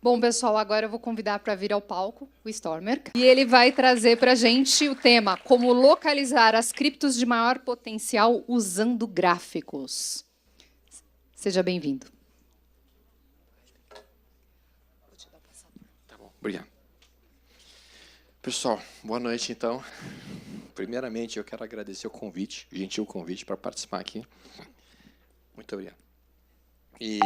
Bom, pessoal, agora eu vou convidar para vir ao palco o Stormer. E ele vai trazer para a gente o tema como localizar as criptos de maior potencial usando gráficos. Seja bem-vindo. Tá bom, obrigado. Pessoal, boa noite, então. Primeiramente, eu quero agradecer o convite, o gentil convite para participar aqui. Muito obrigado. E,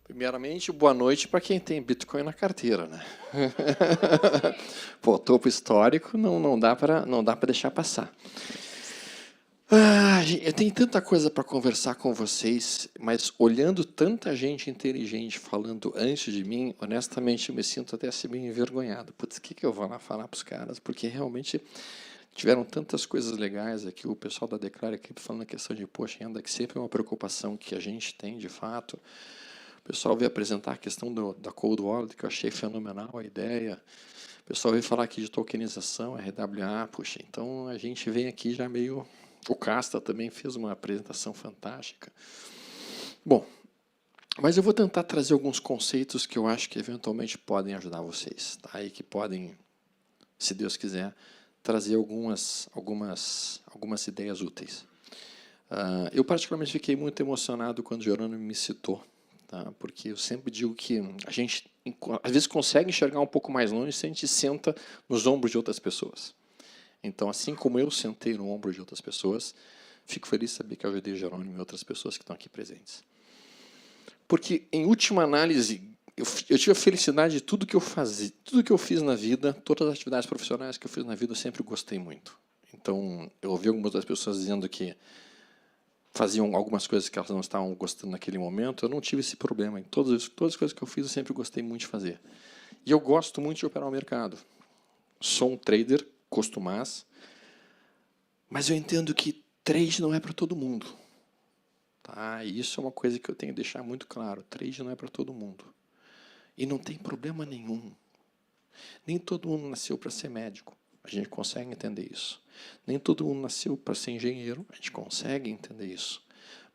primeiramente, boa noite para quem tem Bitcoin na carteira, né? Pô, topo histórico, não dá para deixar passar. Eu tenho tanta coisa para conversar com vocês, mas olhando tanta gente inteligente falando antes de mim, honestamente eu me sinto até assim meio envergonhado. Putz, o que eu vou lá falar para os caras? Porque realmente tiveram tantas coisas legais aqui. O pessoal da Declare aqui falando a questão de imposto de renda, que sempre é uma preocupação que a gente tem de fato. O pessoal veio apresentar a questão da Cold Wallet, que eu achei fenomenal a ideia. O pessoal veio falar aqui de tokenização, RWA, puxa, então a gente vem aqui já meio... O Casta também fez uma apresentação fantástica. Bom, mas eu vou tentar trazer alguns conceitos que eu acho que eventualmente podem ajudar vocês, tá? E que podem, se Deus quiser, trazer algumas ideias úteis. Eu particularmente fiquei muito emocionado quando o Jerônimo me citou, tá? Porque eu sempre digo que a gente, às vezes, consegue enxergar um pouco mais longe se a gente senta nos ombros de outras pessoas. Então, assim como eu sentei no ombro de outras pessoas, fico feliz de saber que eu ajudei Jerônimo e outras pessoas que estão aqui presentes. Porque, em última análise, eu tive a felicidade de tudo que eu fazia, tudo que eu fiz na vida, todas as atividades profissionais que eu fiz na vida, eu sempre gostei muito. Então, eu ouvi algumas das pessoas dizendo que faziam algumas coisas que elas não estavam gostando naquele momento. Eu não tive esse problema. Em todas as coisas que eu fiz, eu sempre gostei muito de fazer. E eu gosto muito de operar o mercado. Sou um trader, costumaz, mas eu entendo que trade não é para todo mundo. Tá? E isso é uma coisa que eu tenho que deixar muito claro. Trade não é para todo mundo. E não tem problema nenhum. Nem todo mundo nasceu para ser médico. A gente consegue entender isso. Nem todo mundo nasceu para ser engenheiro. A gente consegue entender isso.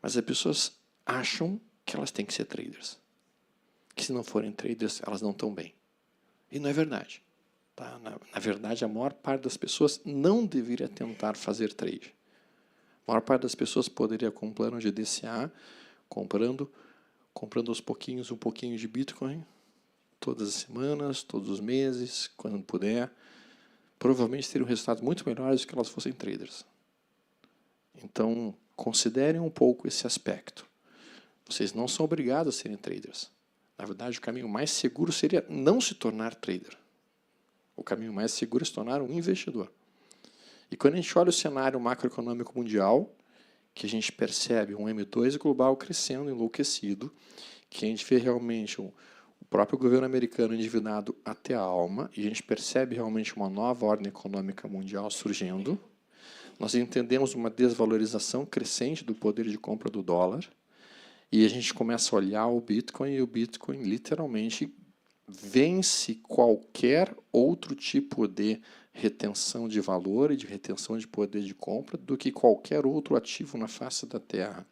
Mas as pessoas acham que elas têm que ser traders. Que se não forem traders, elas não estão bem. E não é verdade. Tá? Na verdade, a maior parte das pessoas não deveria tentar fazer trade. A maior parte das pessoas poderia, com um plano de DCA, comprando aos pouquinhos um pouquinho de Bitcoin, todas as semanas, todos os meses, quando puder, provavelmente teriam resultados muito melhores do que elas fossem traders. Então, considerem um pouco esse aspecto. Vocês não são obrigados a serem traders. Na verdade, o caminho mais seguro seria não se tornar trader. O caminho mais seguro é se tornar um investidor. E quando a gente olha o cenário macroeconômico mundial, que a gente percebe um M2 global crescendo, enlouquecido, que a gente vê realmente o próprio governo americano endividado até a alma, e a gente percebe realmente uma nova ordem econômica mundial surgindo, nós entendemos uma desvalorização crescente do poder de compra do dólar, e a gente começa a olhar o Bitcoin, e o Bitcoin literalmente vence qualquer outro tipo de retenção de valor e de retenção de poder de compra do que qualquer outro ativo na face da Terra.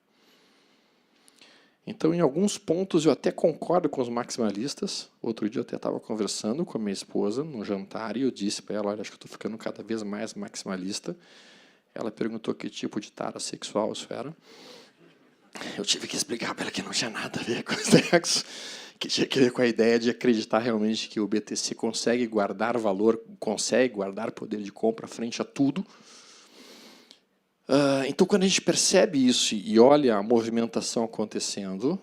Então, em alguns pontos, eu até concordo com os maximalistas. Outro dia eu até estava conversando com a minha esposa no jantar e eu disse para ela, olha, acho que eu estou ficando cada vez mais maximalista. Ela perguntou que tipo de tara sexual isso era. Eu tive que explicar para ela que não tinha nada a ver com sexo, que tinha que ver com a ideia de acreditar realmente que o BTC consegue guardar valor, consegue guardar poder de compra frente a tudo. Então, quando a gente percebe isso e olha a movimentação acontecendo,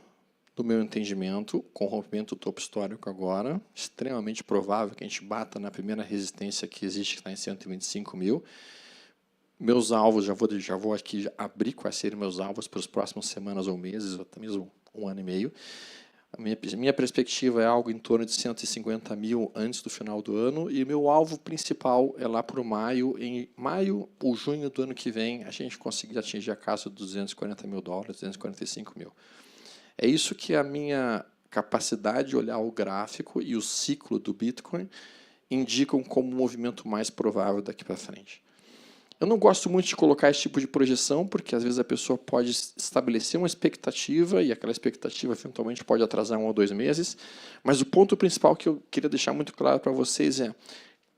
no meu entendimento, com o rompimento do topo histórico agora, extremamente provável que a gente bata na primeira resistência que existe, que está em 125 mil. Meus alvos, já vou aqui abrir quais seriam meus alvos para as próximas semanas ou meses, ou até mesmo um ano e meio. A minha perspectiva é algo em torno de 150 mil antes do final do ano, e meu alvo principal é lá para o maio. Em maio ou junho do ano que vem, a gente conseguir atingir a casa dos 240 mil dólares, 245 mil. É isso que a minha capacidade de olhar o gráfico e o ciclo do Bitcoin indicam como o movimento mais provável daqui para frente. Eu não gosto muito de colocar esse tipo de projeção, porque às vezes a pessoa pode estabelecer uma expectativa e aquela expectativa eventualmente pode atrasar 1 ou 2 meses. Mas o ponto principal que eu queria deixar muito claro para vocês é: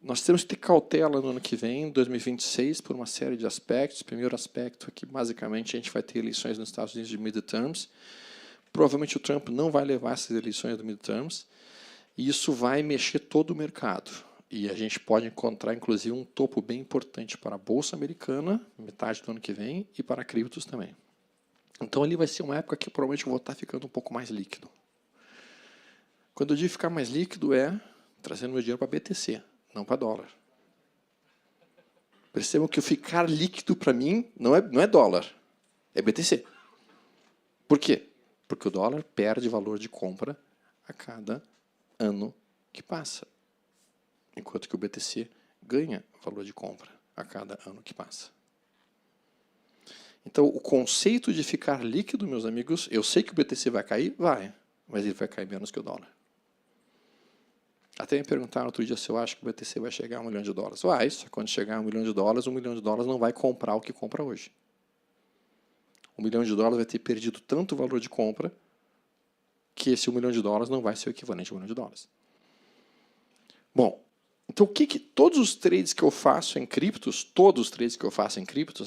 nós temos que ter cautela no ano que vem, 2026, por uma série de aspectos. O primeiro aspecto é que, basicamente, a gente vai ter eleições nos Estados Unidos de midterms. Provavelmente o Trump não vai levar essas eleições de midterms, e isso vai mexer todo o mercado. E a gente pode encontrar, inclusive, um topo bem importante para a Bolsa Americana, metade do ano que vem, e para criptos também. Então, ali vai ser uma época que provavelmente eu vou estar ficando um pouco mais líquido. Quando eu digo ficar mais líquido, é trazendo meu dinheiro para BTC, não para dólar. Percebam que o ficar líquido, para mim, não é dólar, é BTC. Por quê? Porque o dólar perde valor de compra a cada ano que passa, enquanto que o BTC ganha valor de compra a cada ano que passa. Então, o conceito de ficar líquido, meus amigos, eu sei que o BTC vai cair? Vai, mas ele vai cair menos que o dólar. Até me perguntaram outro dia se eu acho que o BTC vai chegar a $1 milhão. Vai, só quando chegar a $1 milhão, $1 milhão não vai comprar o que compra hoje. $1 milhão vai ter perdido tanto valor de compra que esse $1 milhão não vai ser o equivalente a $1 milhão. Bom, então todos os trades que eu faço em criptos,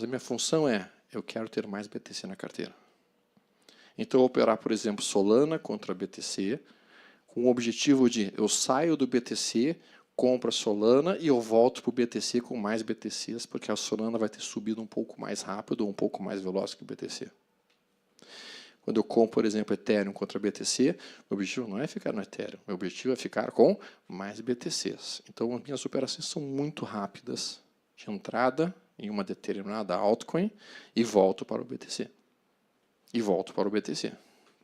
a minha função é: eu quero ter mais BTC na carteira. Então, eu vou operar, por exemplo, Solana contra BTC, com o objetivo de eu saio do BTC, compro a Solana e eu volto para o BTC com mais BTCs, porque a Solana vai ter subido um pouco mais rápido ou um pouco mais veloz que o BTC. Quando eu compro, por exemplo, Ethereum contra BTC, meu objetivo não é ficar no Ethereum, meu objetivo é ficar com mais BTCs. Então, as minhas operações são muito rápidas, de entrada em uma determinada altcoin e volto para o BTC.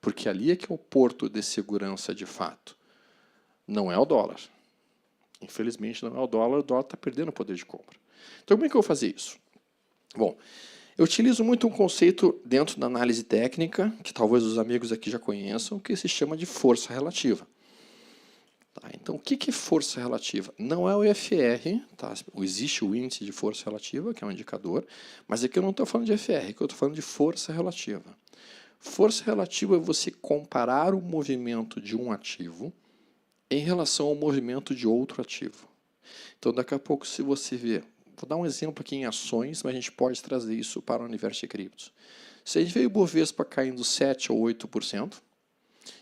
Porque ali é que é o porto de segurança de fato. Não é o dólar. Infelizmente, não é o dólar está perdendo o poder de compra. Então, como é que eu vou fazer isso? Bom, eu utilizo muito um conceito dentro da análise técnica, que talvez os amigos aqui já conheçam, que se chama de força relativa. Tá, então, o que é força relativa? Não é o EFR, tá? Existe o índice de força relativa, que é um indicador, mas aqui eu não estou falando de EFR, aqui eu estou falando de força relativa. Força relativa é você comparar o movimento de um ativo em relação ao movimento de outro ativo. Então, daqui a pouco, se você ver, vou dar um exemplo aqui em ações, mas a gente pode trazer isso para o universo de criptos. Se a gente vê o Bovespa caindo 7% ou 8%,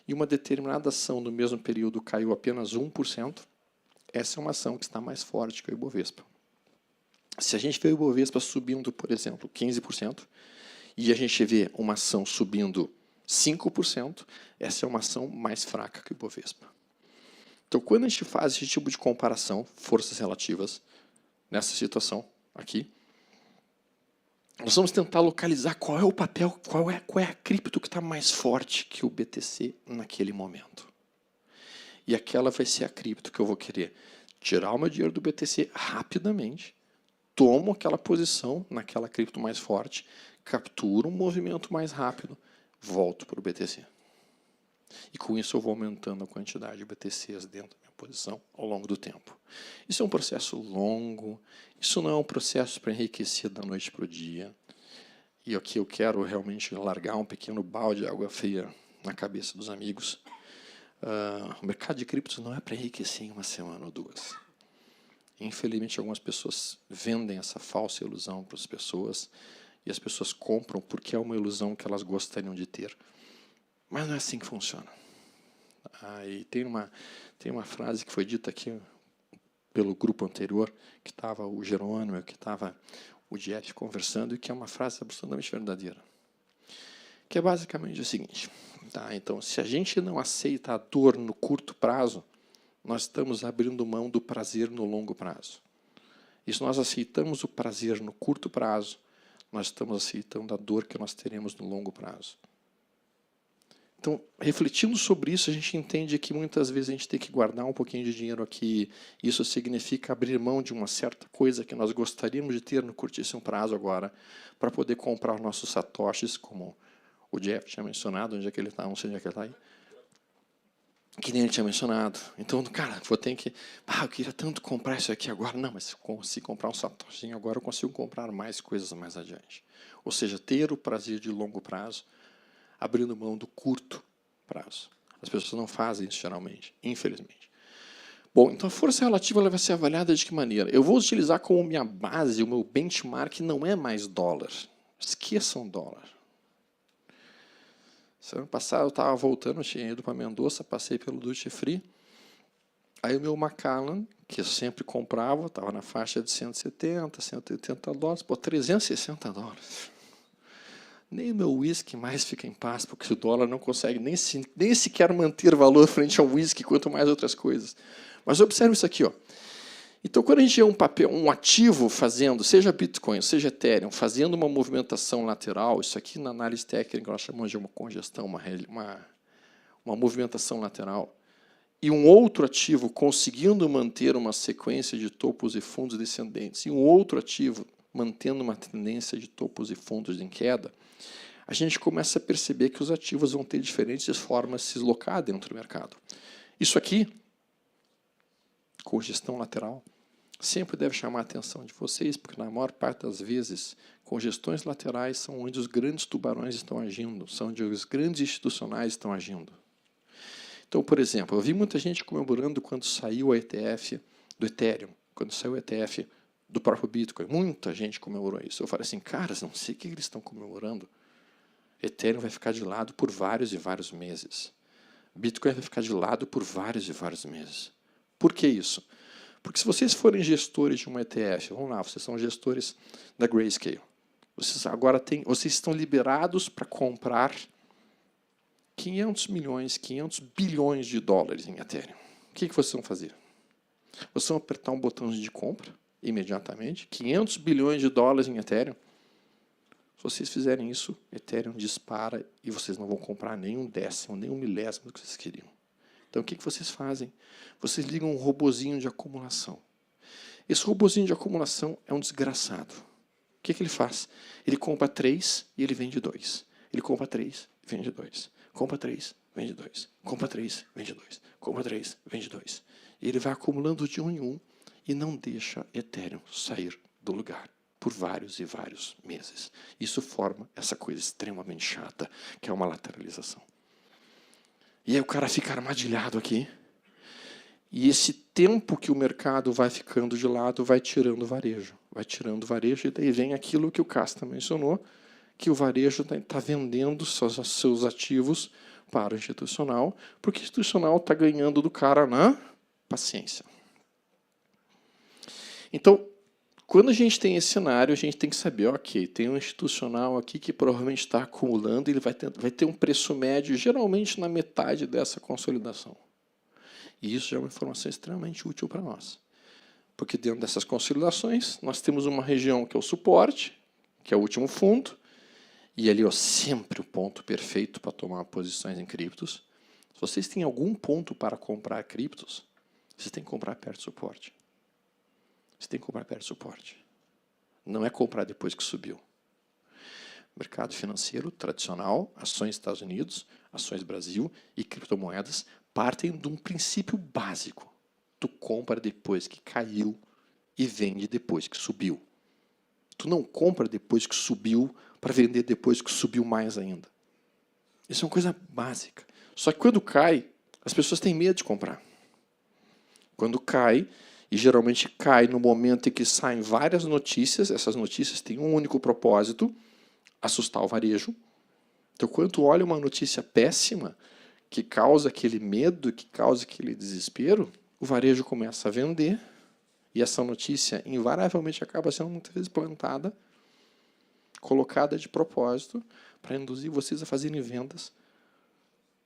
e uma determinada ação no mesmo período caiu apenas 1%, essa é uma ação que está mais forte que o Ibovespa. Se a gente vê o Ibovespa subindo, por exemplo, 15%, e a gente vê uma ação subindo 5%, essa é uma ação mais fraca que o Ibovespa. Então, quando a gente faz esse tipo de comparação, forças relativas, nessa situação aqui, nós vamos tentar localizar qual é o papel, qual é a cripto que está mais forte que o BTC naquele momento. E aquela vai ser a cripto que eu vou querer tirar o meu dinheiro do BTC rapidamente, tomo aquela posição naquela cripto mais forte, capturo um movimento mais rápido, volto para o BTC. E com isso eu vou aumentando a quantidade de BTCs dentro da minha posição ao longo do tempo. Isso é um processo longo, isso não é um processo para enriquecer da noite para o dia. E aqui eu quero realmente largar um pequeno balde de água fria na cabeça dos amigos. O mercado de criptos não é para enriquecer em uma semana ou duas. Infelizmente, algumas pessoas vendem essa falsa ilusão para as pessoas e as pessoas compram porque é uma ilusão que elas gostariam de ter. Mas não é assim que funciona. E tem uma frase que foi dita aqui pelo grupo anterior, que estava o Jerônimo, que estava o Jeff conversando, e que é uma frase absolutamente verdadeira. Que é basicamente o seguinte. Tá? Então, se a gente não aceita a dor no curto prazo, nós estamos abrindo mão do prazer no longo prazo. E se nós aceitamos o prazer no curto prazo, nós estamos aceitando a dor que nós teremos no longo prazo. Então, refletindo sobre isso, a gente entende que muitas vezes a gente tem que guardar um pouquinho de dinheiro aqui. Isso significa abrir mão de uma certa coisa que nós gostaríamos de ter no curtíssimo prazo agora, para poder comprar os nossos satoshis, como o Jeff tinha mencionado, onde é que ele está, não sei onde é que ele está aí. que nem ele tinha mencionado. Então, cara, vou ter que... eu queria tanto comprar isso aqui agora. Não, mas se eu consigo comprar um satoshinho agora, eu consigo comprar mais coisas mais adiante. Ou seja, ter o prazer de longo prazo, abrindo mão do curto prazo. As pessoas não fazem isso geralmente, infelizmente. Bom, então a força relativa ela vai ser avaliada de que maneira? Eu vou utilizar como minha base, o meu benchmark não é mais dólar. Esqueçam dólar. Semana passada eu estava voltando, tinha ido para Mendoza, passei pelo Duty Free. Aí o meu Macallan, que eu sempre comprava, estava na faixa de 170, 180 dólares, pô, 360 dólares. Nem o meu whisky mais fica em paz, porque o dólar não consegue nem sequer manter valor frente ao whisky, quanto mais outras coisas. Mas observe isso aqui, ó. Então, quando a gente vê um ativo fazendo, seja Bitcoin, seja Ethereum, fazendo uma movimentação lateral, isso aqui na análise técnica nós chamamos de uma congestão, uma movimentação lateral, e um outro ativo conseguindo manter uma sequência de topos e fundos descendentes, e um outro ativo mantendo uma tendência de topos e fundos em queda, a gente começa a perceber que os ativos vão ter diferentes formas de se deslocar dentro do mercado. Isso aqui, congestão lateral, sempre deve chamar a atenção de vocês, porque na maior parte das vezes, congestões laterais são onde os grandes tubarões estão agindo, são onde os grandes institucionais estão agindo. Então, por exemplo, eu vi muita gente comemorando quando saiu o ETF do Ethereum, quando saiu o ETF do próprio Bitcoin. Muita gente comemorou isso. Eu falei assim, caras, não sei o que eles estão comemorando. Ethereum vai ficar de lado por vários e vários meses. Bitcoin vai ficar de lado por vários e vários meses. Por que isso? Porque se vocês forem gestores de um ETF, vamos lá, vocês são gestores da Grayscale, vocês estão liberados para comprar 500 milhões, 500 bilhões de dólares em Ethereum. O que vocês vão fazer? Vocês vão apertar um botão de compra imediatamente, 500 bilhões de dólares em Ethereum. Se vocês fizerem isso, Ethereum dispara e vocês não vão comprar nem um décimo, nem um milésimo do que vocês queriam. Então, o que vocês fazem? Vocês ligam um robozinho de acumulação. Esse robozinho de acumulação é um desgraçado. O que ele faz? Ele compra 3 e ele vende 2. Ele compra 3 e vende 2. Compra 3, vende 2. Compra 3, vende 2. Compra 3, vende 2. E ele vai acumulando de um em um e não deixa Ethereum sair do lugar por vários e vários meses. Isso forma essa coisa extremamente chata, que é uma lateralização. E aí o cara fica armadilhado aqui. E esse tempo que o mercado vai ficando de lado vai tirando o varejo. Vai tirando o varejo e daí vem aquilo que o Casta mencionou, que o varejo está vendendo seus ativos para o institucional, porque o institucional está ganhando do cara na paciência. Então, quando a gente tem esse cenário, a gente tem que saber, ok, tem um institucional aqui que provavelmente está acumulando, ele vai ter um preço médio, geralmente na metade dessa consolidação. E isso já é uma informação extremamente útil para nós. Porque dentro dessas consolidações, nós temos uma região que é o suporte, que é o último fundo, e ali sempre o ponto perfeito para tomar posições em criptos. Se vocês têm algum ponto para comprar criptos, vocês têm que comprar perto do suporte. Você tem que comprar perto do suporte. Não é comprar depois que subiu. Mercado financeiro tradicional, ações Estados Unidos, ações Brasil e criptomoedas partem de um princípio básico. Tu compra depois que caiu e vende depois que subiu. Tu não compra depois que subiu para vender depois que subiu mais ainda. Isso é uma coisa básica. Só que quando cai, as pessoas têm medo de comprar. Quando cai, e geralmente cai no momento em que saem várias notícias, essas notícias têm um único propósito, assustar o varejo. Então, quando tu olha uma notícia péssima, que causa aquele medo, que causa aquele desespero, o varejo começa a vender, e essa notícia invariavelmente acaba sendo muitas vezes plantada, colocada de propósito, para induzir vocês a fazerem vendas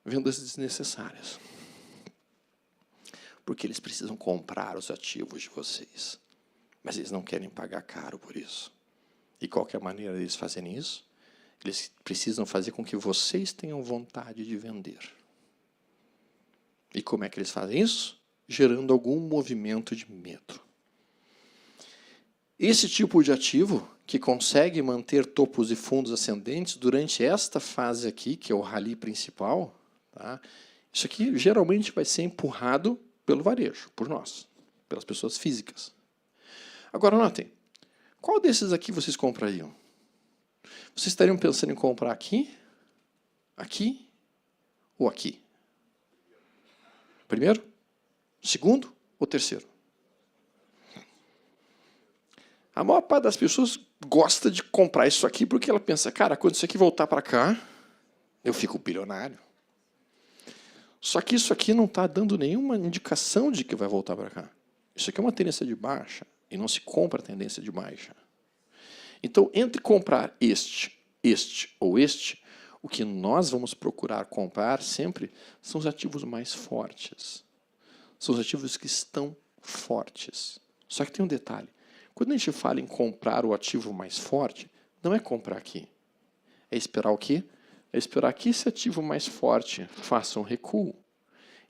desnecessárias. Porque eles precisam comprar os ativos de vocês. Mas eles não querem pagar caro por isso. E qual que é a maneira deles fazerem isso? Eles precisam fazer com que vocês tenham vontade de vender. E como é que eles fazem isso? Gerando algum movimento de medo. Esse tipo de ativo, que consegue manter topos e fundos ascendentes durante esta fase aqui, que é o rally principal, tá? Isso aqui geralmente vai ser empurrado pelo varejo, por nós, pelas pessoas físicas. Agora, notem, qual desses aqui vocês comprariam? Vocês estariam pensando em comprar aqui, aqui ou aqui? Primeiro, segundo ou terceiro? A maior parte das pessoas gosta de comprar isso aqui porque ela pensa, cara, quando isso aqui voltar para cá, eu fico bilionário. Só que isso aqui não está dando nenhuma indicação de que vai voltar para cá. Isso aqui é uma tendência de baixa e não se compra a tendência de baixa. Então, entre comprar este ou este, o que nós vamos procurar comprar sempre são os ativos mais fortes. São os ativos que estão fortes. Só que tem um detalhe. Quando a gente fala em comprar o ativo mais forte, não é comprar aqui. É esperar o quê? É esperar que esse ativo mais forte faça um recuo.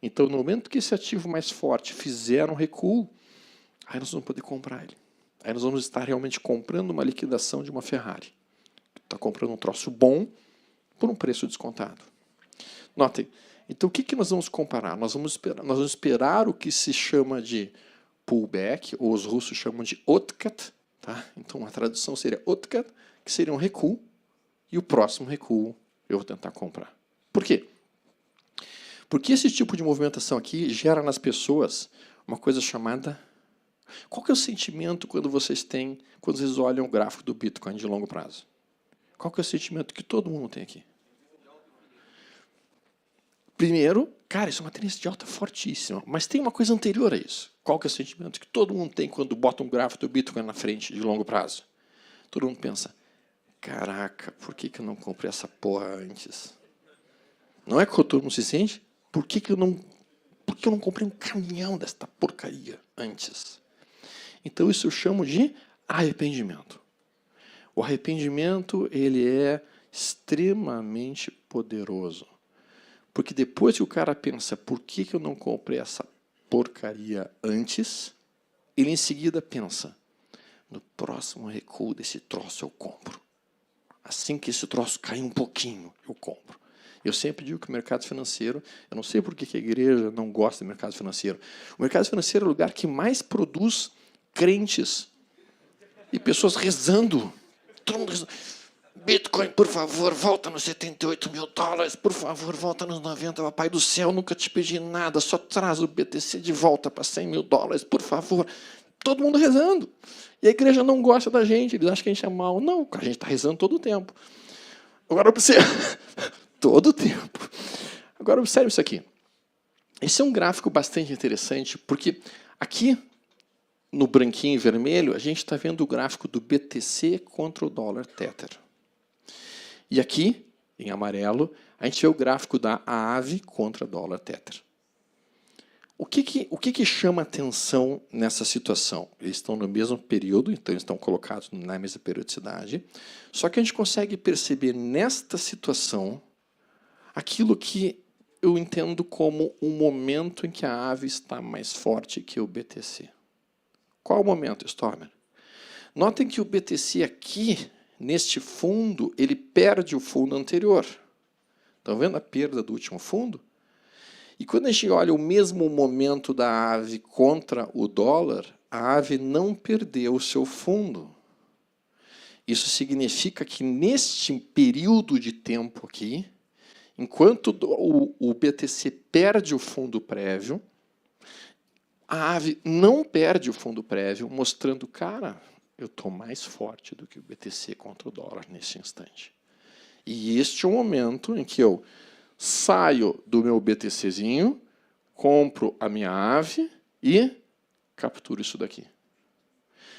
Então, no momento que esse ativo mais forte fizer um recuo, aí nós vamos poder comprar ele. Aí nós vamos estar realmente comprando uma liquidação de uma Ferrari. Está comprando um troço bom por um preço descontado. Notem, então o que nós vamos comparar? Nós vamos esperar o que se chama de pullback, ou os russos chamam de откат, tá? Então a tradução seria откат, que seria um recuo, e o próximo recuo eu vou tentar comprar. Por quê? Porque esse tipo de movimentação aqui gera nas pessoas uma coisa chamada... Qual que é o sentimento quando vocês olham o gráfico do Bitcoin de longo prazo? Qual que é o sentimento que todo mundo tem aqui? Primeiro, cara, isso é uma tendência de alta fortíssima, mas tem uma coisa anterior a isso. Qual que é o sentimento que todo mundo tem quando bota um gráfico do Bitcoin na frente de longo prazo? Todo mundo pensa, caraca, por que eu não comprei essa porra antes? Não é que todo mundo se sente? Por que eu não comprei um caminhão desta porcaria antes? Então isso eu chamo de arrependimento. O arrependimento, ele é extremamente poderoso. Porque depois que o cara pensa, por que eu não comprei essa porcaria antes, ele em seguida pensa, no próximo recuo desse troço eu compro. Assim que esse troço cair um pouquinho, eu compro. Eu sempre digo que o mercado financeiro, eu não sei por que a igreja não gosta do mercado financeiro. O mercado financeiro é o lugar que mais produz crentes e pessoas rezando. Todo mundo rezando. Bitcoin, por favor, volta nos 78 mil dólares. Por favor, volta nos 90. Papai do céu, nunca te pedi nada. Só traz o BTC de volta para 100 mil dólares, por favor. Todo mundo rezando. E a igreja não gosta da gente. Eles acham que a gente é mal. Não, a gente está rezando todo o tempo. Agora observe. Todo o tempo. Agora observe isso aqui. Esse é um gráfico bastante interessante, porque aqui, no branquinho e vermelho, a gente está vendo o gráfico do BTC contra o dólar Tether. E aqui, em amarelo, a gente vê o gráfico da AAVE contra o dólar Tether. O que chama atenção nessa situação? Eles estão no mesmo período, então eles estão colocados na mesma periodicidade, só que a gente consegue perceber nesta situação aquilo que eu entendo como um momento em que a AAVE está mais forte que o BTC. Qual o momento, Stormer? Notem que o BTC aqui, neste fundo, ele perde o fundo anterior. Estão vendo a perda do último fundo? E quando a gente olha o mesmo momento da AAVE contra o dólar, a AAVE não perdeu o seu fundo. Isso significa que neste período de tempo aqui, enquanto o BTC perde o fundo prévio, a AAVE não perde o fundo prévio, mostrando, cara, eu estou mais forte do que o BTC contra o dólar nesse instante. E este é o momento em que eu saio do meu BTCzinho, compro a minha AAVE e capturo isso daqui.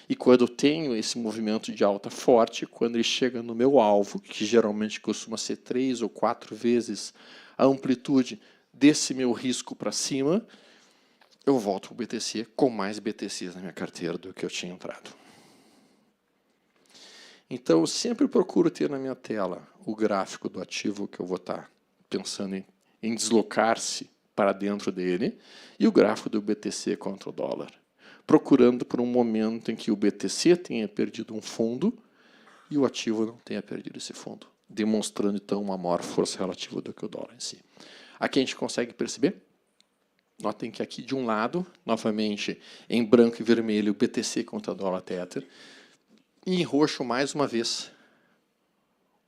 E quando eu tenho esse movimento de alta forte, quando ele chega no meu alvo, que geralmente costuma ser 3 ou 4 vezes a amplitude desse meu risco para cima, eu volto para o BTC com mais BTCs na minha carteira do que eu tinha entrado. Então, eu sempre procuro ter na minha tela o gráfico do ativo que eu vou estar pensando em deslocar-se para dentro dele e o gráfico do BTC contra o dólar, procurando por um momento em que o BTC tenha perdido um fundo e o ativo não tenha perdido esse fundo, demonstrando, então, uma maior força relativa do que o dólar em si. Aqui a gente consegue perceber? Notem que aqui de um lado, novamente, em branco e vermelho, o BTC contra dólar Tether. E em roxo, mais uma vez,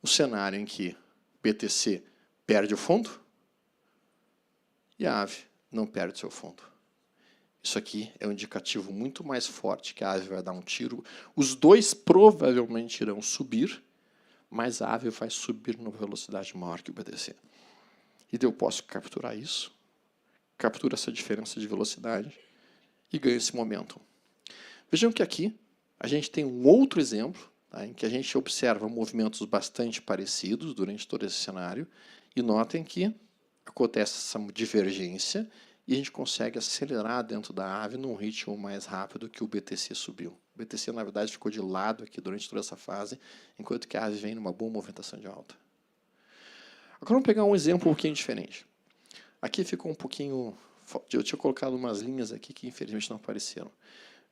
o cenário em que BTC perde o fundo e a AVE não perde seu fundo. Isso aqui é um indicativo muito mais forte que a AVE vai dar um tiro. Os dois provavelmente irão subir, mas a AVE vai subir numa velocidade maior que o BTC. E eu posso capturar isso, captura essa diferença de velocidade e ganho esse momento. Vejam que aqui a gente tem um outro exemplo, tá, em que a gente observa movimentos bastante parecidos durante todo esse cenário, e notem que acontece essa divergência e a gente consegue acelerar dentro da AVE num ritmo mais rápido que o BTC subiu. O BTC, na verdade, ficou de lado aqui durante toda essa fase, enquanto que a AVE vem numa boa movimentação de alta. Agora vamos pegar um exemplo um pouquinho diferente. Aqui ficou um pouquinho... Eu tinha colocado umas linhas aqui que infelizmente não apareceram.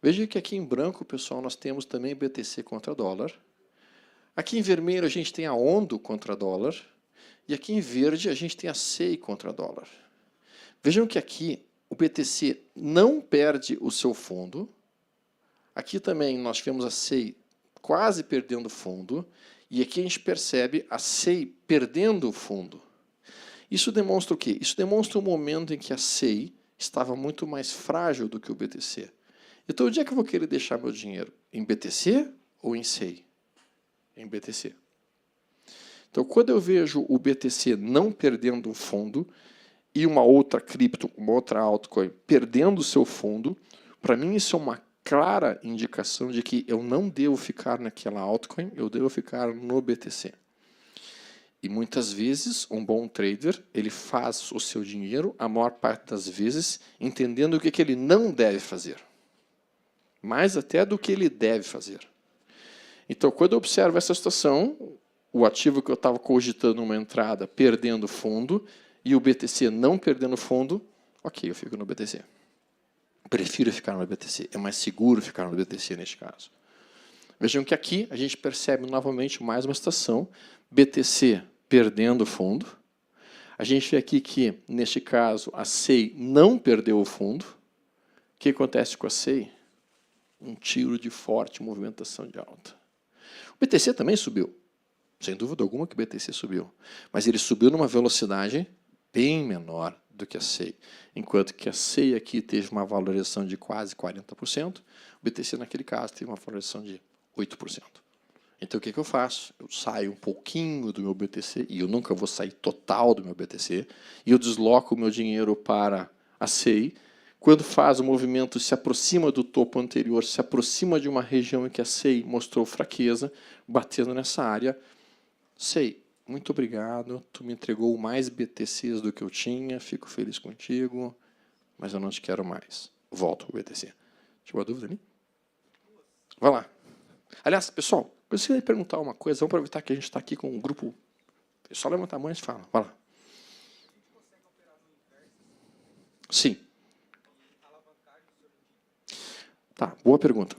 Veja que aqui em branco, pessoal, nós temos também BTC contra dólar. Aqui em vermelho a gente tem a ONDO contra dólar. E aqui em verde a gente tem a SEI contra dólar. Vejam que aqui o BTC não perde o seu fundo. Aqui também nós tivemos a SEI quase perdendo o fundo. E aqui a gente percebe a SEI perdendo o fundo. Isso demonstra o quê? Isso demonstra um momento em que a SEI estava muito mais frágil do que o BTC. Então, onde é que eu vou querer deixar meu dinheiro? Em BTC ou em SEI? Em BTC. Então, quando eu vejo o BTC não perdendo o fundo e uma outra cripto, uma outra altcoin, perdendo o seu fundo, para mim isso é uma clara indicação de que eu não devo ficar naquela altcoin, eu devo ficar no BTC. E muitas vezes, um bom trader, ele faz o seu dinheiro, a maior parte das vezes, entendendo o que ele não deve fazer. Mais até do que ele deve fazer. Então, quando eu observo essa situação, o ativo que eu estava cogitando uma entrada perdendo fundo, e o BTC não perdendo fundo, ok, eu fico no BTC. Prefiro ficar no BTC. É mais seguro ficar no BTC neste caso. Vejam que aqui a gente percebe novamente mais uma situação. BTC perdendo fundo. A gente vê aqui que, neste caso, a SEI não perdeu o fundo. O que acontece com a SEI? Um tiro de forte movimentação de alta. O BTC também subiu. Sem dúvida alguma que o BTC subiu. Mas ele subiu numa velocidade bem menor do que a SEI. Enquanto que a SEI aqui teve uma valorização de quase 40%, o BTC naquele caso teve uma valorização de 8%. Então o que eu faço? Eu saio um pouquinho do meu BTC, e eu nunca vou sair total do meu BTC, e eu desloco o meu dinheiro para a SEI. Quando faz o movimento, se aproxima do topo anterior, se aproxima de uma região em que a SEI mostrou fraqueza, batendo nessa área. SEI, muito obrigado, tu me entregou mais BTCs do que eu tinha, fico feliz contigo, mas eu não te quero mais. Volto ao BTC. Chegou a dúvida ali? Vai lá. Aliás, pessoal, eu gostaria de perguntar uma coisa, vamos aproveitar que a gente está aqui com um grupo. É só levantar a mão e fala. Vai lá. Sim. Tá, boa pergunta.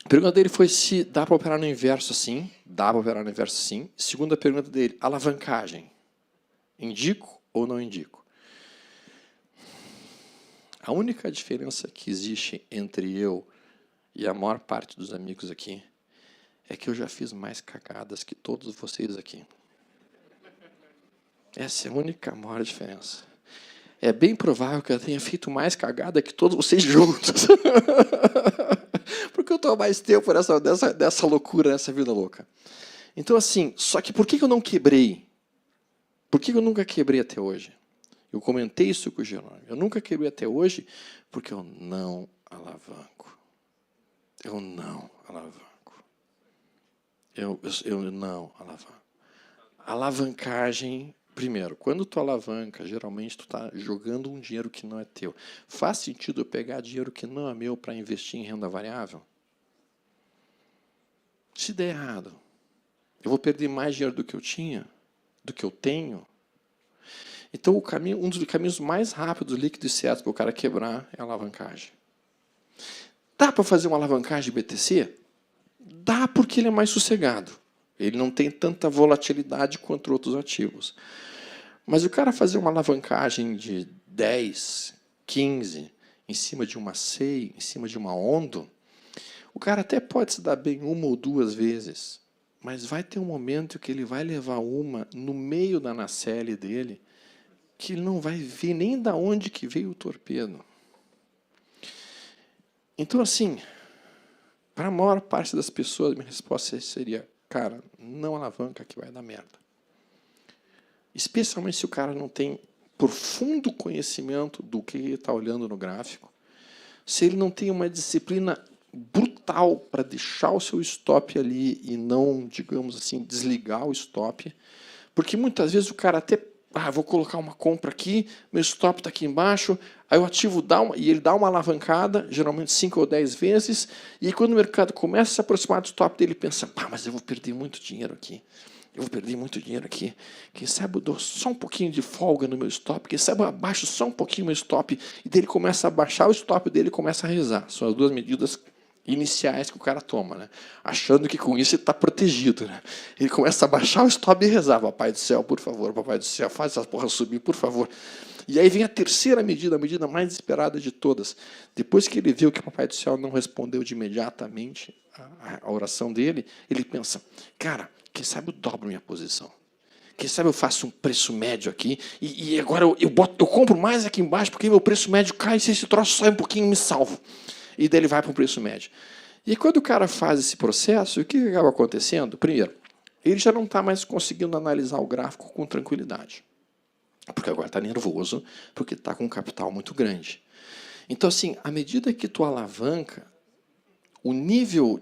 A pergunta dele foi se dá para operar no inverso assim. Dá para operar no inverso sim. Segunda pergunta dele, alavancagem. Indico ou não indico? A única diferença que existe entre eu e a maior parte dos amigos aqui é que eu já fiz mais cagadas que todos vocês aqui. Essa é a única maior diferença. É bem provável que eu tenha feito mais cagada que todos vocês juntos. Porque eu estou há mais tempo dessa loucura, nessa vida louca. Então, assim, só que por que eu não quebrei? Por que eu nunca quebrei até hoje? Eu comentei isso com o Jerônimo. Eu nunca quebrei até hoje porque eu não alavanco. Eu não alavanco. Eu não alavanco. Alavancagem, primeiro, quando tu alavanca, geralmente tu está jogando um dinheiro que não é teu. Faz sentido eu pegar dinheiro que não é meu para investir em renda variável? Se der errado, eu vou perder mais dinheiro do que eu tinha, do que eu tenho. Então, um dos caminhos mais rápidos, líquidos e certos para o cara quebrar é a alavancagem. Dá para fazer uma alavancagem de BTC? Dá, porque ele é mais sossegado. Ele não tem tanta volatilidade quanto outros ativos. Mas o cara fazer uma alavancagem de 10, 15, em cima de uma SEI, em cima de uma ONDO, o cara até pode se dar bem uma ou duas vezes, mas vai ter um momento que ele vai levar uma no meio da nacelle dele, que ele não vai ver nem da onde que veio o torpedo. Então, assim, para a maior parte das pessoas, minha resposta seria, cara, não alavanca que vai dar merda. Especialmente se o cara não tem profundo conhecimento do que ele está olhando no gráfico, se ele não tem uma disciplina brutal para deixar o seu stop ali e não, digamos assim, desligar o stop, porque muitas vezes o cara até, vou colocar uma compra aqui, meu stop está aqui embaixo, aí o ativo e ele dá uma alavancada, geralmente 5 ou 10 vezes, e aí quando o mercado começa a se aproximar do stop dele, ele pensa, mas eu vou perder muito dinheiro aqui. Eu vou perder muito dinheiro aqui. Quem sabe eu dou só um pouquinho de folga no meu stop, quem sabe eu abaixo só um pouquinho o meu stop, e daí ele começa a baixar o stop dele e começa a rezar. São as duas medidas iniciais que o cara toma, né? Achando que com isso ele está protegido. Né? Ele começa a baixar o stop e rezar. Papai do céu, por favor, papai do céu, faz essa porra subir, por favor. E aí vem a terceira medida, a medida mais esperada de todas. Depois que ele viu que o papai do céu não respondeu de imediatamente a oração dele, ele pensa, cara, quem sabe eu dobro minha posição. Quem sabe eu faço um preço médio aqui e agora eu compro mais aqui embaixo porque meu preço médio cai e se esse troço sai um pouquinho, me salvo. E daí ele vai para um preço médio. E quando o cara faz esse processo, o que acaba acontecendo? Primeiro, ele já não está mais conseguindo analisar o gráfico com tranquilidade. Porque agora está nervoso, porque está com um capital muito grande. Então, assim, à medida que tu alavanca, o nível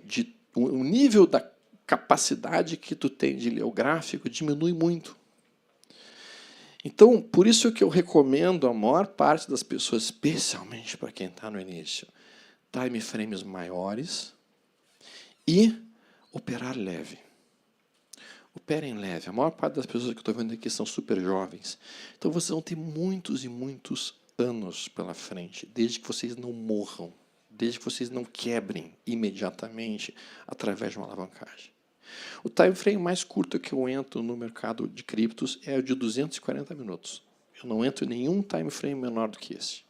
da capacidade que tu tem de ler o gráfico diminui muito. Então, por isso que eu recomendo a maior parte das pessoas, especialmente para quem está no início, time frames maiores e operar leve. Operem leve. A maior parte das pessoas que eu estou vendo aqui são super jovens. Então, vocês vão ter muitos e muitos anos pela frente, desde que vocês não morram, desde que vocês não quebrem imediatamente através de uma alavancagem. O time frame mais curto que eu entro no mercado de criptos é o de 240 minutos. Eu não entro em nenhum time frame menor do que esse.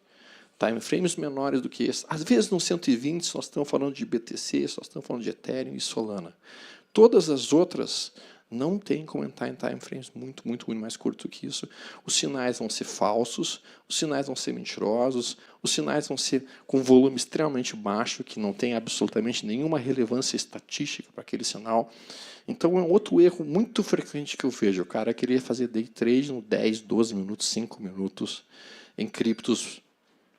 Time frames menores do que esse. Às vezes, no 120, só estamos falando de BTC, só estamos falando de Ethereum e Solana. Todas as outras não tem como entrar em time frames muito mais curtos do que isso. Os sinais vão ser falsos, os sinais vão ser mentirosos, os sinais vão ser com volume extremamente baixo, que não tem absolutamente nenhuma relevância estatística para aquele sinal. Então, é um outro erro muito frequente que eu vejo. O cara queria fazer day trade no 10, 12 minutos, 5 minutos, em criptos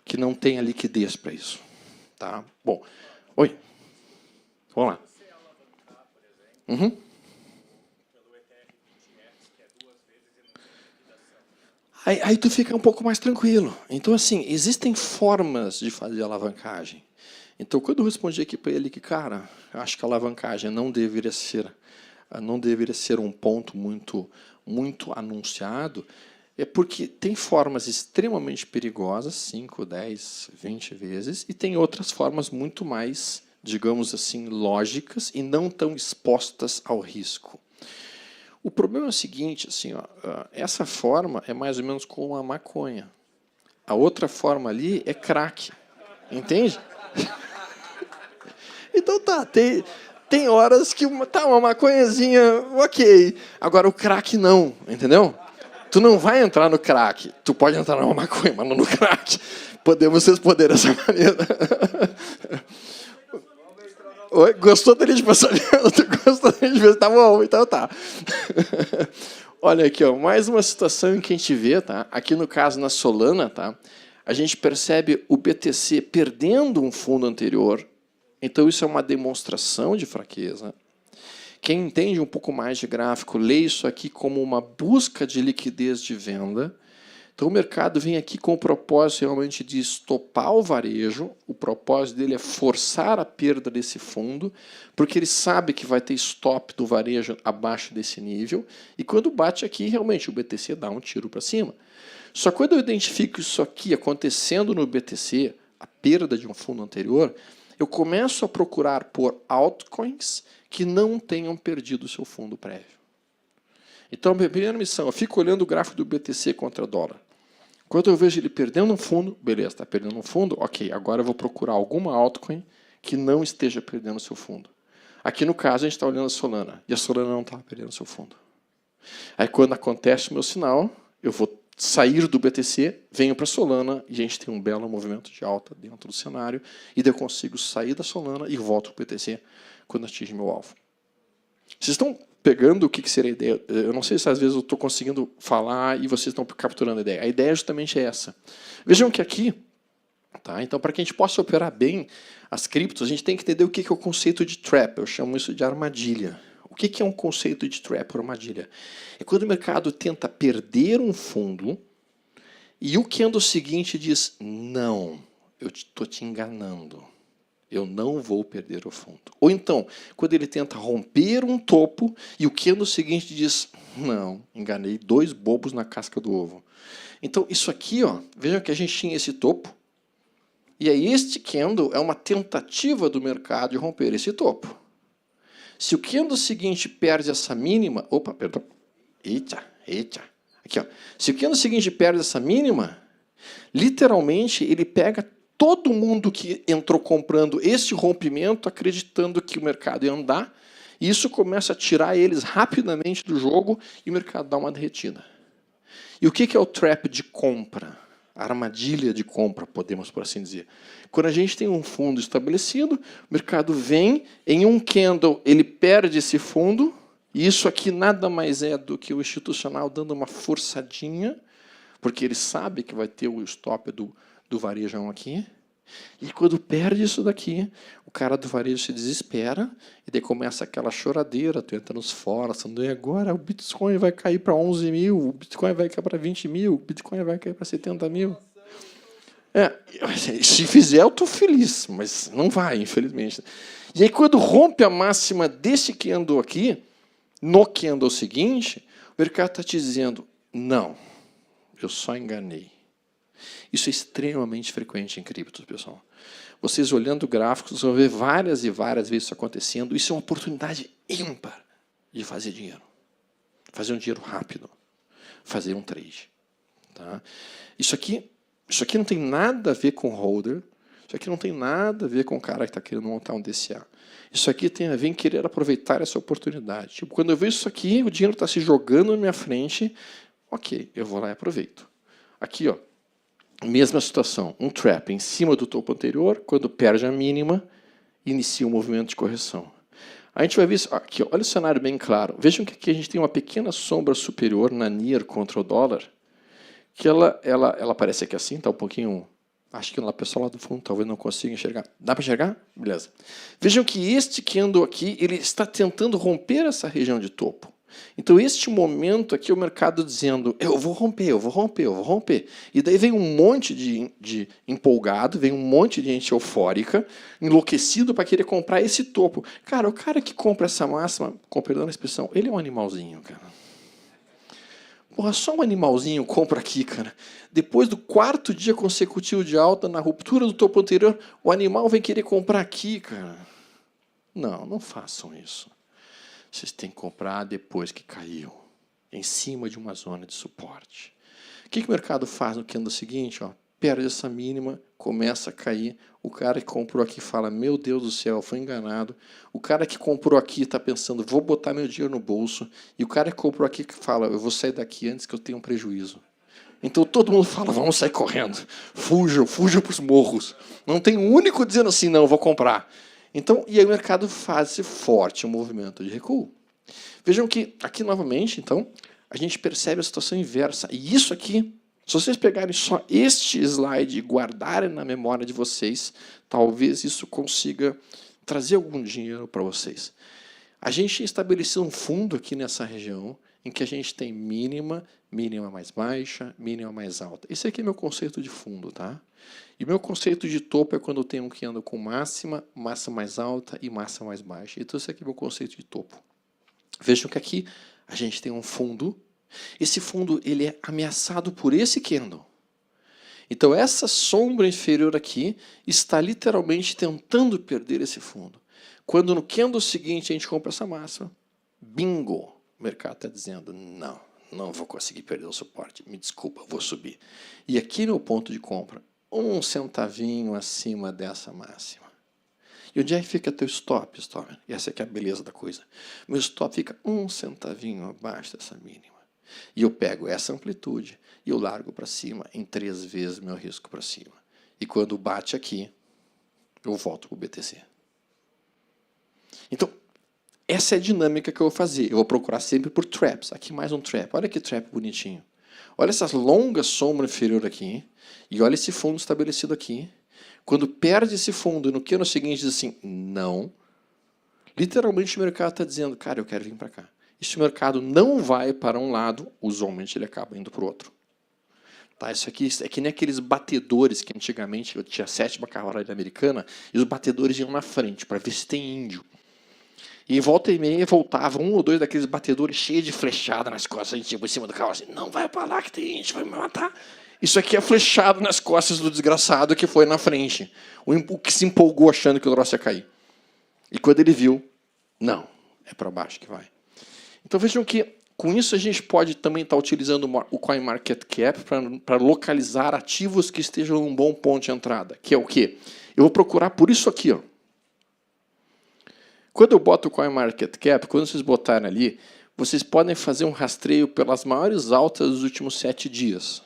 que não tem a liquidez para isso. Tá? Bom, oi. Vamos lá. Uhum. Aí tu fica um pouco mais tranquilo. Então, assim, existem formas de fazer alavancagem. Então, quando eu respondi aqui para ele que, cara, eu acho que a alavancagem não deveria ser um ponto muito anunciado, é porque tem formas extremamente perigosas, 5, 10, 20 vezes, e tem outras formas muito mais, digamos assim, lógicas e não tão expostas ao risco. O problema é o seguinte, assim, essa forma é mais ou menos como a maconha. A outra forma ali é crack. Entende? Então tá, tem horas que uma maconhazinha, ok. Agora o crack não, entendeu? Tu não vai entrar no crack. Tu pode entrar numa maconha, mas não no crack. Podemos responder dessa maneira. Oi? Gostou da linha de pensamento? Gostou da linha de pensamento? Tá bom, então tá. Olha aqui, ó, mais uma situação em que a gente vê, tá? Aqui no caso na Solana, tá? A gente percebe o BTC perdendo um fundo anterior. Então isso é uma demonstração de fraqueza. Quem entende um pouco mais de gráfico, lê isso aqui como uma busca de liquidez de venda. Então, o mercado vem aqui com o propósito realmente de estopar o varejo. O propósito dele é forçar a perda desse fundo, porque ele sabe que vai ter stop do varejo abaixo desse nível. E quando bate aqui, realmente, o BTC dá um tiro para cima. Só que quando eu identifico isso aqui acontecendo no BTC, a perda de um fundo anterior, eu começo a procurar por altcoins que não tenham perdido o seu fundo prévio. Então, a minha primeira missão, eu fico olhando o gráfico do BTC contra dólar. Quando eu vejo ele perdendo um fundo, beleza, está perdendo um fundo, ok, agora eu vou procurar alguma altcoin que não esteja perdendo seu fundo. Aqui no caso, a gente está olhando a Solana, e a Solana não estava perdendo seu fundo. Aí quando acontece o meu sinal, eu vou sair do BTC, venho para a Solana, e a gente tem um belo movimento de alta dentro do cenário, e daí eu consigo sair da Solana e volto para o BTC quando atinge meu alvo. Vocês estão pegando o que seria a ideia? Eu não sei se às vezes eu estou conseguindo falar e vocês estão capturando a ideia. A ideia justamente é essa. Vejam que aqui, tá? Então, para que a gente possa operar bem as criptos, a gente tem que entender o que é o conceito de trap. Eu chamo isso de armadilha. O que é um conceito de trap ou armadilha? É quando o mercado tenta perder um fundo e o candle seguinte diz, não, eu estou te enganando. Eu não vou perder o fundo. Ou então, quando ele tenta romper um topo e o candle seguinte diz, não, enganei 2 bobos na casca do ovo. Então, isso aqui, ó, vejam que a gente tinha esse topo, e aí este candle é uma tentativa do mercado de romper esse topo. Se o candle seguinte perde essa mínima, opa, perdão, eita, aqui, ó. Se o candle seguinte perde essa mínima, literalmente ele pega todo mundo que entrou comprando este rompimento, acreditando que o mercado ia andar, e isso começa a tirar eles rapidamente do jogo e o mercado dá uma derretida. E o que é o trap de compra? A armadilha de compra, podemos por assim dizer. Quando a gente tem um fundo estabelecido, o mercado vem, em um candle ele perde esse fundo, e isso aqui nada mais é do que o institucional dando uma forçadinha, porque ele sabe que vai ter o stop do varejão aqui, e quando perde isso daqui, o cara do varejo se desespera, e daí começa aquela choradeira, tu entra nos fóruns, falando, e agora o Bitcoin vai cair para 11 mil, o Bitcoin vai cair para 20 mil, o Bitcoin vai cair para 70 mil. Se fizer, eu estou feliz, mas não vai, infelizmente. E aí, quando rompe a máxima desse candle aqui, no candle seguinte, o mercado está te dizendo, não, eu só enganei. Isso é extremamente frequente em criptos, pessoal. Vocês olhando gráficos, vão ver várias e várias vezes isso acontecendo. Isso é uma oportunidade ímpar de fazer dinheiro. Fazer um dinheiro rápido. Fazer um trade. Tá? Isso aqui não tem nada a ver com holder. Isso aqui não tem nada a ver com o cara que está querendo montar um DCA. Isso aqui tem a ver em querer aproveitar essa oportunidade. Tipo, quando eu vejo isso aqui, o dinheiro está se jogando na minha frente, ok, eu vou lá e aproveito. Aqui, ó. Mesma situação, um trap em cima do topo anterior, quando perde a mínima, inicia um movimento de correção. A gente vai ver isso aqui, olha o cenário bem claro. Vejam que aqui a gente tem uma pequena sombra superior na NIR contra o dólar, que ela aparece aqui assim, está um pouquinho... Acho que o pessoal lá do fundo talvez não consiga enxergar. Dá para enxergar? Beleza. Vejam que este candle aqui, ele está tentando romper essa região de topo. Então, este momento aqui, o mercado dizendo, eu vou romper, eu vou romper, eu vou romper. E daí vem um monte de empolgado, vem um monte de gente eufórica, enlouquecido para querer comprar esse topo. Cara, o cara que compra essa máxima, com perdão da expressão, ele é um animalzinho, cara. Porra, só um animalzinho compra aqui, cara. Depois do 4º dia consecutivo de alta, na ruptura do topo anterior, o animal vem querer comprar aqui, cara. Não, não façam isso. Vocês têm que comprar depois que caiu, em cima de uma zona de suporte. O que o mercado faz no candle seguinte? Ó, perde essa mínima, começa a cair. O cara que comprou aqui fala, meu Deus do céu, foi enganado. O cara que comprou aqui está pensando, vou botar meu dinheiro no bolso. E o cara que comprou aqui que fala, eu vou sair daqui antes que eu tenha um prejuízo. Então todo mundo fala, vamos sair correndo. Fujam para os morros. Não tem um único dizendo assim, não, vou comprar. Então, e aí o mercado faz forte um movimento de recuo. Vejam que aqui novamente, então, a gente percebe a situação inversa. E isso aqui, se vocês pegarem só este slide e guardarem na memória de vocês, talvez isso consiga trazer algum dinheiro para vocês. A gente estabeleceu um fundo aqui nessa região em que a gente tem mínima, mínima mais baixa, mínima mais alta. Esse aqui é meu conceito de fundo, tá? E o meu conceito de topo é quando eu tenho um que anda com máxima, massa mais alta e massa mais baixa. Então esse aqui é meu conceito de topo. Vejam que aqui a gente tem um fundo. Esse fundo ele é ameaçado por esse candle. Então essa sombra inferior aqui está literalmente tentando perder esse fundo. Quando no candle seguinte a gente compra essa máxima, bingo! mercado está dizendo, não vou conseguir perder o suporte, me desculpa, vou subir. E aqui no ponto de compra, 1 centavinho acima dessa máxima. E onde é que fica teu stop, Stormer? E essa aqui é a beleza da coisa. Meu stop fica 1 centavinho abaixo dessa mínima. E eu pego essa amplitude e eu largo para cima em 3 vezes meu risco para cima. E quando bate aqui, eu volto para o BTC. Então, essa é a dinâmica que eu vou fazer. Eu vou procurar sempre por traps. Aqui mais um trap. Olha que trap bonitinho. Olha essa longa sombra inferior aqui. E olha esse fundo estabelecido aqui. Quando perde esse fundo, no que no seguinte diz assim, não. Literalmente o mercado está dizendo, cara, eu quero vir para cá. E se o mercado não vai para um lado, usualmente ele acaba indo para o outro. Tá, isso aqui é que nem aqueles batedores que antigamente eu tinha 7ª cavalaria americana e os batedores iam na frente para ver se tem índio. E em volta e meia voltava 1 ou 2 daqueles batedores cheios de flechada nas costas. A gente ia por cima do cavalo assim, não vai para lá que tem gente, vai me matar. Isso aqui é flechado nas costas do desgraçado que foi na frente. O que se empolgou achando que o troço ia cair. E quando ele viu, não, é para baixo que vai. Então vejam que com isso a gente pode também estar utilizando o CoinMarketCap para localizar ativos que estejam num bom ponto de entrada. Que é o quê? Eu vou procurar por isso aqui, ó. Quando eu boto o CoinMarketCap, quando vocês botarem ali, vocês podem fazer um rastreio pelas maiores altas dos últimos 7 dias.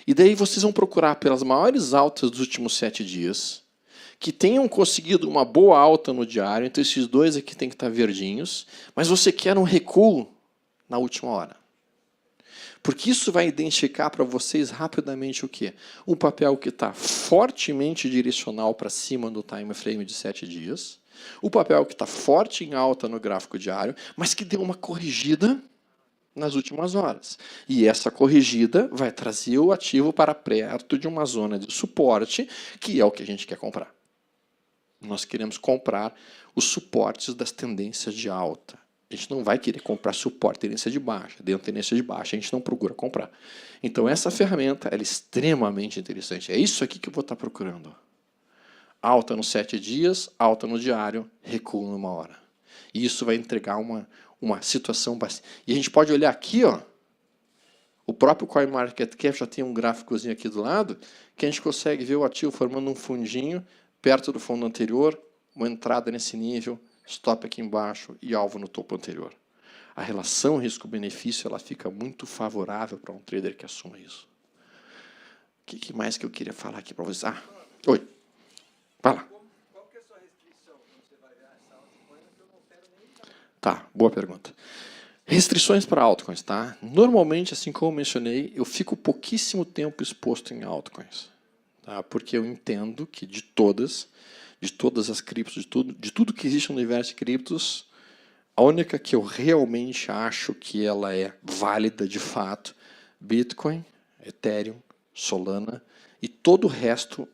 E daí vocês vão procurar pelas maiores altas dos últimos 7 dias, que tenham conseguido uma boa alta no diário, então esses dois aqui tem que estar verdinhos, mas você quer um recuo na última hora. Porque isso vai identificar para vocês rapidamente o quê? Um papel que está fortemente direcional para cima no time frame de 7 dias, o papel que está forte em alta no gráfico diário, mas que deu uma corrigida nas últimas horas. E essa corrigida vai trazer o ativo para perto de uma zona de suporte, que é o que a gente quer comprar. Nós queremos comprar os suportes das tendências de alta. A gente não vai querer comprar suporte tendência de baixa. Dentro da tendência de baixa, a gente não procura comprar. Então, essa ferramenta ela é extremamente interessante. É isso aqui que eu vou estar procurando. Alta nos 7 dias, alta no diário, recuo numa hora. E isso vai entregar uma situação bastante... E a gente pode olhar aqui, ó, o próprio CoinMarketCap já tem um gráficozinho aqui do lado, que a gente consegue ver o ativo formando um fundinho perto do fundo anterior, uma entrada nesse nível, stop aqui embaixo e alvo no topo anterior. A relação risco-benefício ela fica muito favorável para um trader que assuma isso. O que mais que eu queria falar aqui para vocês? Ah, oi. Vai lá. Qual que é a sua restrição quando você vai ver essa altcoin que eu não quero nem... Tá, boa pergunta. Restrições para altcoins, tá? Normalmente, assim como eu mencionei, eu fico pouquíssimo tempo exposto em altcoins, tá? Porque eu entendo que de todas as criptos, de tudo que existe no universo de criptos, a única que eu realmente acho que ela é válida de fato, Bitcoin, Ethereum, Solana e todo o resto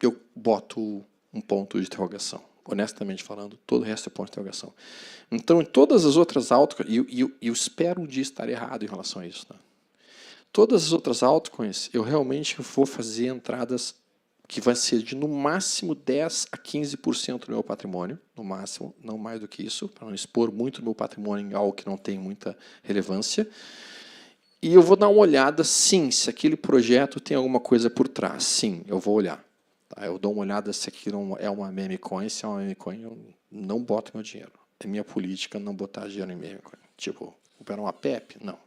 eu boto um ponto de interrogação. Honestamente falando, todo o resto é ponto de interrogação. Então, em todas as outras altcoins, e eu espero um dia estar errado em relação a isso. Tá? Todas as outras altcoins, eu realmente vou fazer entradas que vai ser de no máximo 10% a 15% do meu patrimônio, no máximo, não mais do que isso, para não expor muito do meu patrimônio em algo que não tem muita relevância. E eu vou dar uma olhada, sim, se aquele projeto tem alguma coisa por trás. Sim, eu vou olhar. Tá? Eu dou uma olhada se aquilo é uma meme coin. Se é uma meme coin, eu não boto meu dinheiro. É minha política não botar dinheiro em meme coin. Tipo, opera uma PEP? Não.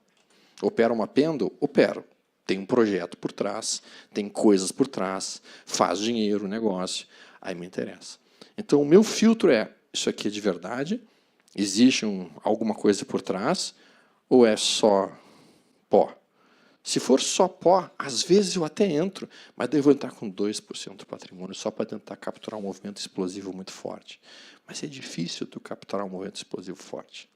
Opera uma Pendle? Opero. Tem um projeto por trás, tem coisas por trás, faz dinheiro, negócio, aí me interessa. Então, o meu filtro é, isso aqui é de verdade? Existe alguma coisa por trás? Ou é só pó? Se for só pó, às vezes eu até entro, mas devo entrar com 2% do patrimônio só para tentar capturar um movimento explosivo muito forte. Mas é difícil tu capturar um movimento explosivo forte.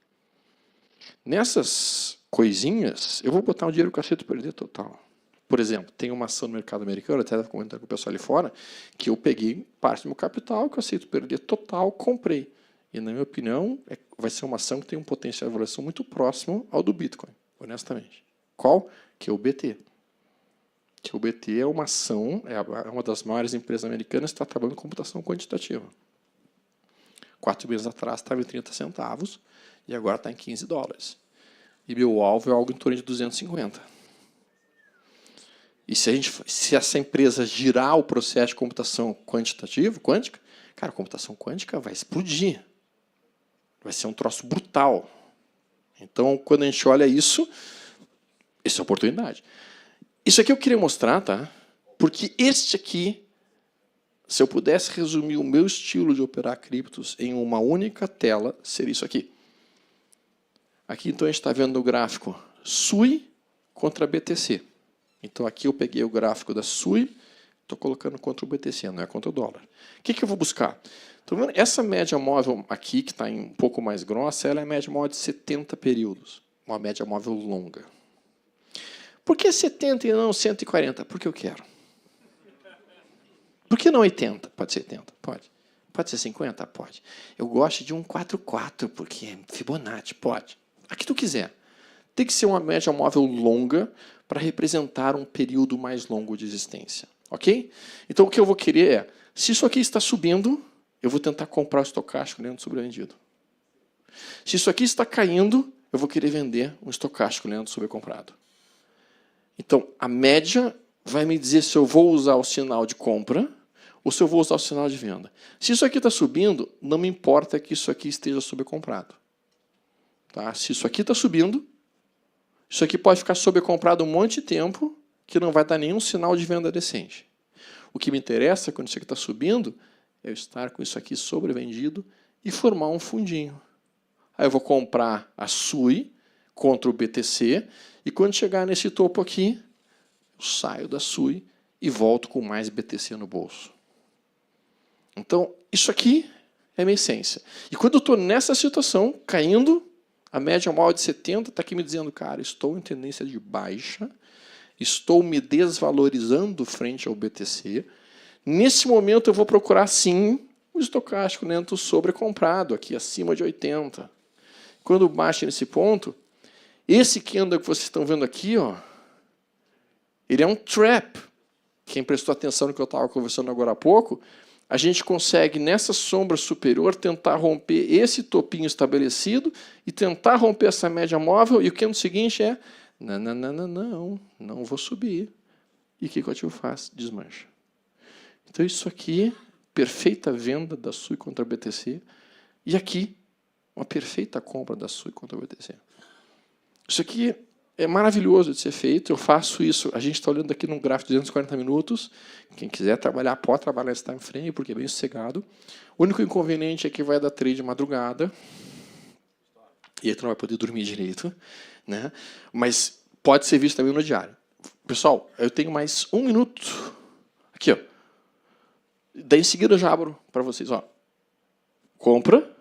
Nessas coisinhas, eu vou botar um dinheiro que eu aceito perder total. Por exemplo, tem uma ação no mercado americano, até estava comentando com o pessoal ali fora, que eu peguei parte do meu capital, que eu aceito perder total, comprei. E, na minha opinião, vai ser uma ação que tem um potencial de avaliação muito próximo ao do Bitcoin, honestamente. Qual? Que é o BT. Que o BT é uma ação, é uma das maiores empresas americanas que está trabalhando em computação quantitativa. 4 meses atrás estava em 30 centavos, e agora está em 15 dólares. E meu alvo é algo em torno de 250. E se essa empresa girar o processo de computação quântica, cara, a computação quântica vai explodir. Vai ser um troço brutal. Então, quando a gente olha isso, essa é a oportunidade. Isso aqui eu queria mostrar, tá? Porque este aqui, se eu pudesse resumir o meu estilo de operar criptos em uma única tela, seria isso aqui. Aqui, então, a gente está vendo o gráfico SUI contra BTC. Então, aqui eu peguei o gráfico da SUI, estou colocando contra o BTC, não é contra o dólar. O que eu vou buscar? Estão vendo? Essa média móvel aqui, que está um pouco mais grossa, ela é a média móvel de 70 períodos. Uma média móvel longa. Por que 70 e não 140? Porque eu quero. Por que não 80? Pode ser 80? Pode. Pode ser 50? Pode. Eu gosto de um 4-4, porque é Fibonacci. Pode. A que tu quiser. Tem que ser uma média móvel longa para representar um período mais longo de existência. Ok? Então, o que eu vou querer é, se isso aqui está subindo, eu vou tentar comprar o estocástico lendo sobrevendido. Se isso aqui está caindo, eu vou querer vender um estocástico lendo sobrecomprado. Então, a média vai me dizer se eu vou usar o sinal de compra ou se eu vou usar o sinal de venda. Se isso aqui está subindo, não me importa que isso aqui esteja sobrecomprado. Tá? Se isso aqui está subindo, isso aqui pode ficar sobrecomprado um monte de tempo que não vai dar nenhum sinal de venda decente. O que me interessa quando isso aqui está subindo é eu estar com isso aqui sobrevendido e formar um fundinho. Aí eu vou comprar a SUI contra o BTC e quando chegar nesse topo aqui, eu saio da SUI e volto com mais BTC no bolso. Então, isso aqui é a minha essência. E quando eu estou nessa situação, caindo, a média móvel de 70 está aqui me dizendo, cara, estou em tendência de baixa, estou me desvalorizando frente ao BTC. Nesse momento, eu vou procurar, sim, o estocástico lento sobrecomprado, aqui acima de 80. Quando baixa nesse ponto, esse candle que vocês estão vendo aqui, ó, ele é um trap. Quem prestou atenção no que eu estava conversando agora há pouco, a gente consegue, nessa sombra superior, tentar romper esse topinho estabelecido e tentar romper essa média móvel. E o candle seguinte é, não vou subir. E o que o ativo faz? Desmancha. Então, isso aqui, perfeita venda da SUI contra a BTC. E aqui, uma perfeita compra da SUI contra a BTC. Isso aqui é maravilhoso de ser feito. Eu faço isso. A gente está olhando aqui num gráfico de 240 minutos. Quem quiser trabalhar, pode trabalhar esse time frame, porque é bem sossegado. O único inconveniente é que vai dar trade de madrugada. E aí tu não vai poder dormir direito. Né? Mas pode ser visto também no diário. Pessoal, eu tenho mais 1 minuto. Aqui, ó. Daí em seguida eu já abro para vocês. Ó. Compra.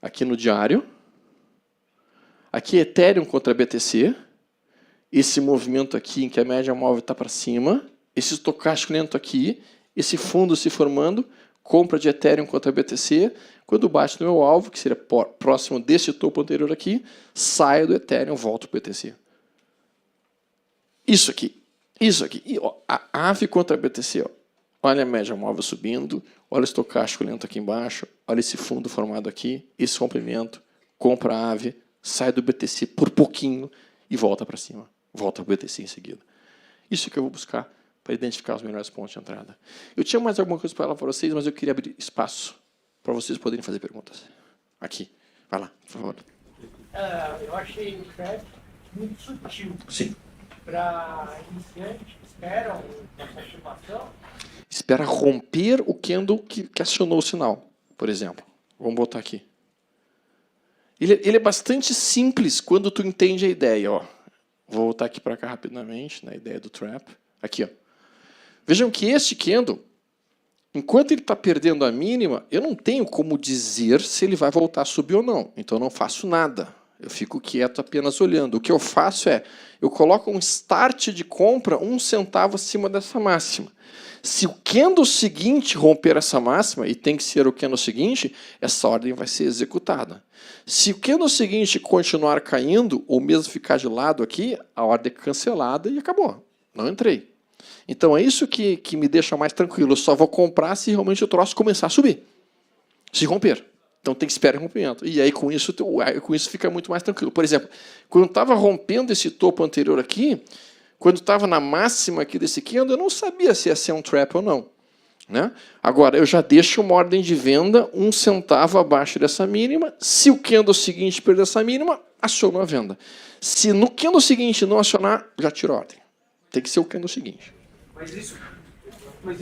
Aqui no diário. Aqui Ethereum contra BTC. Esse movimento aqui em que a média móvel está para cima. Esse estocástico lento aqui. Esse fundo se formando. Compra de Ethereum contra BTC. Quando bate no meu alvo, que seria próximo desse topo anterior aqui, saio do Ethereum e volto para o BTC. Isso aqui. E, ó, a AVE contra a BTC. Ó. Olha a média móvel subindo. Olha o estocástico lento aqui embaixo. Olha esse fundo formado aqui. Esse comprimento. Compra a AVE. Sai do BTC por pouquinho e volta para cima. Volta para o BTC em seguida. Isso que eu vou buscar para identificar os melhores pontos de entrada. Eu tinha mais alguma coisa para falar para vocês, mas eu queria abrir espaço para vocês poderem fazer perguntas. Aqui. Vai lá, por favor. Eu achei o trap muito sutil. Sim. Para iniciante, esperam essa estimação? Espera romper o candle que acionou o sinal, por exemplo. Vamos botar aqui. Ele é bastante simples quando tu entende a ideia. Ó. Vou voltar aqui para cá rapidamente, na ideia do trap. Aqui, ó. Vejam que este candle, enquanto ele está perdendo a mínima, eu não tenho como dizer se ele vai voltar a subir ou não. Então, eu não faço nada. Eu fico quieto apenas olhando. O que eu faço é, eu coloco um start de compra 1 centavo acima dessa máxima. Se o candle seguinte romper essa máxima, e tem que ser o candle seguinte, essa ordem vai ser executada. Se o candle seguinte continuar caindo, ou mesmo ficar de lado aqui, a ordem é cancelada e acabou. Não entrei. Então é isso que me deixa mais tranquilo. Eu só vou comprar se realmente o troço começar a subir. Se romper. Então tem que esperar o rompimento. E aí, com isso fica muito mais tranquilo. Por exemplo, quando estava rompendo esse topo anterior aqui, quando estava na máxima aqui desse candle, eu não sabia se ia ser um trap ou não. Né? Agora, eu já deixo uma ordem de venda 1 centavo abaixo dessa mínima. Se o candle seguinte perder essa mínima, aciono a venda. Se no candle seguinte não acionar, já tiro a ordem. Tem que ser o candle seguinte. Mas isso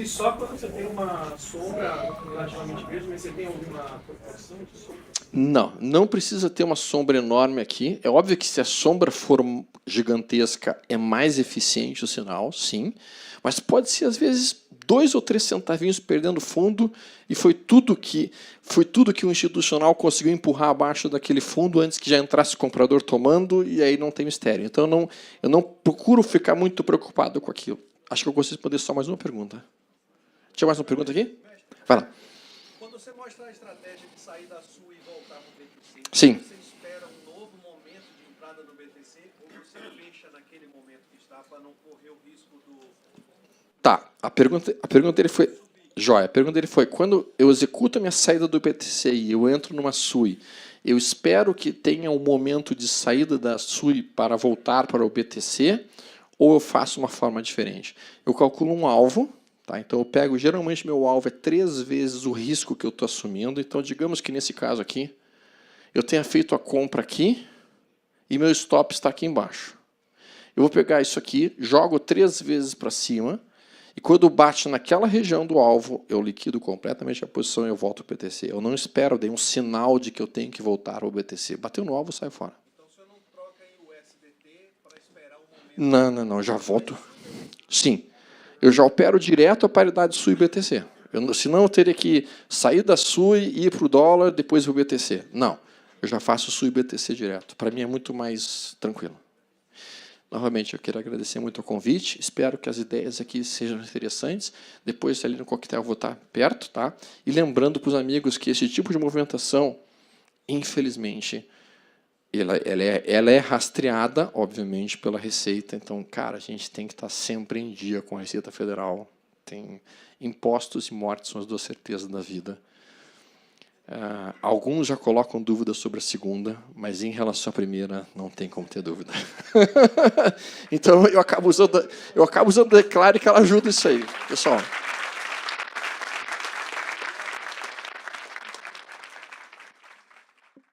só quando você tem uma sombra relativamente grande, mas você tem alguma proporção de sombra? Não precisa ter uma sombra enorme aqui. É óbvio que se a sombra for gigantesca, é mais eficiente o sinal, sim. Mas pode ser, às vezes, 2 ou 3 centavinhos perdendo fundo, e foi tudo que o institucional conseguiu empurrar abaixo daquele fundo antes que já entrasse o comprador tomando, e aí não tem mistério. Então, eu não procuro ficar muito preocupado com aquilo. Acho que eu gostaria de responder só mais uma pergunta. Tinha mais uma pergunta aqui? Vai lá. Quando você mostra a estratégia de sair da sua e voltar para o BTC, Sim. você espera um novo momento de entrada no BTC ou você fecha naquele momento que está para não correr o risco do... Tá, a pergunta dele foi... Joia, a pergunta dele foi, quando eu executo a minha saída do BTC e eu entro numa SUI, eu espero que tenha um momento de saída da SUI para voltar para o BTC, ou eu faço uma forma diferente? Eu calculo um alvo, tá? Então eu pego, geralmente meu alvo é 3 vezes o risco que eu estou assumindo, então digamos que nesse caso aqui, eu tenha feito a compra aqui, e meu stop está aqui embaixo. Eu vou pegar isso aqui, jogo 3 vezes para cima, e quando bate naquela região do alvo, eu liquido completamente a posição e eu volto para o BTC. Eu não espero, dei um sinal de que eu tenho que voltar ao BTC. Bateu no alvo, sai fora. Então você não troca aí o USDT para esperar o momento... Não, já volto. Sim, eu já opero direto a paridade SUI e BTC. Senão eu teria que sair da SUI e ir para o dólar, depois para o BTC. Não, eu já faço SUI e BTC direto. Para mim é muito mais tranquilo. Novamente, eu quero agradecer muito o convite. Espero que as ideias aqui sejam interessantes. Depois, ali no coquetel, eu vou estar perto. Tá? E lembrando para os amigos que esse tipo de movimentação, infelizmente, ela é rastreada, obviamente, pela Receita. Então, cara, a gente tem que estar sempre em dia com a Receita Federal. Tem impostos e mortes são as 2 certezas da vida. Alguns já colocam dúvida sobre a segunda, mas em relação à primeira, não tem como ter dúvida. Então, eu acabo usando a Declare, que ela ajuda isso aí, pessoal.